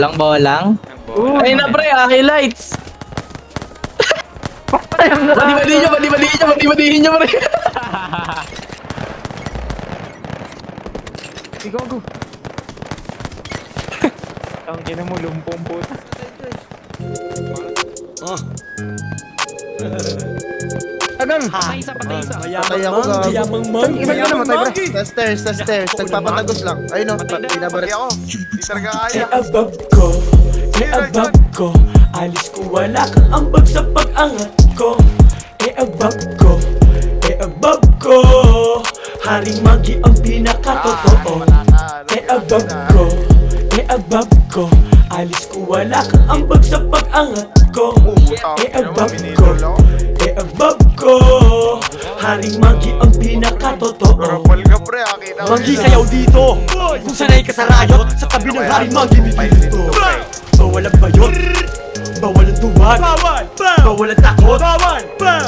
Lang bawalang? Ay na pre, highlights! Badi-badihin nyo pre! Ikaw, go. Ang ina mo, lumpong puta. Agan! Patay isa. Patay ako gago. Isa ka naman tayo pre. Sa stairs. Nagpapatagos lang. Ayun o, binabarat. Ako, hindi talaga kaya. Abab ko, alis ko wala kang ambag sa pag-angat ko. Abab ko, Haring Magi ang pinakatotoo. Abab ko, alis ko wala kang ambag sa pag-angat ko. Abab ko, Haring Magi ang pinakatotoo. Rapal ka pre, akita ko. Magi sayaw dito, kung sanay ka sa rayot, sa tabi ng Haring Magi bibili ito. Bawal ang bayot, bawal ang duwag, bawal ang takot,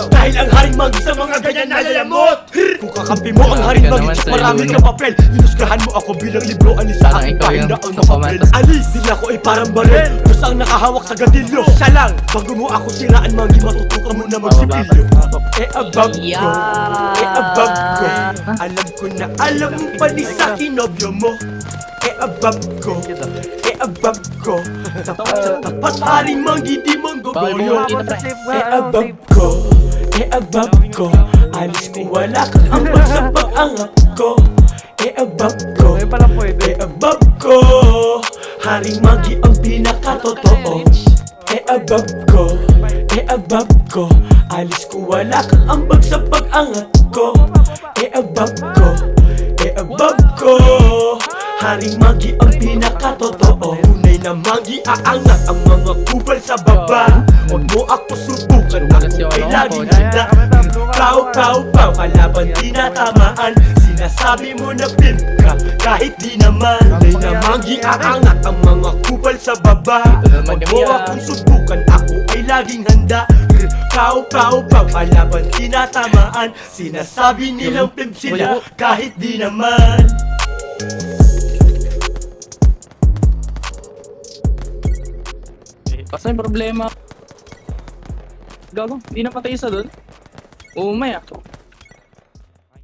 dahil ang Haring Magi sa mga ganyan nalalamot. Kung kakampi mo ang Haring Magi, naman, sir. marami kang papel. Inusgahan mo ako bilang libro, alis sa Parang aking ikaw yung pahina ang kumaman, papel. tas- Alis, di ako ay parang baril, basta ang nakahawak sa gadilyo. Siya lang, bago mo ako siraan Magi, matutukan mo na magsipilyo. Abab ko, abab ko, alam ko na alam mo pali sa kinobyo mo. Abab ko, abab ko, tapat sa tapat Haring Magi di mong gogoyo. Abab ko, alis ko wala kang ambag sa pag-angat ko. Abab ko, Haring Magi ang pinakatotoo. Abab ko, alis ko wala kang ambag sa pag-angat ko. Abab ko, Haring Magi ang pinakatotoo. Tunay na Magi aangat ang mga kupal sa baba. Huwag mo ako subukan, ako ay laging handa. Pau, kalaban tinatamaan. Sinasabi mo na pimp ka, kahit di naman. Tunay na Magi aangat ang mga kupal sa baba. Huwag mo akong subukan, ako ay laging handa. Pau, kalaban tinatamaan. Sinasabi nilang pimp sila, kahit di naman. Basta yung problema. Gago, hindi na patay isa doon. Umay ah.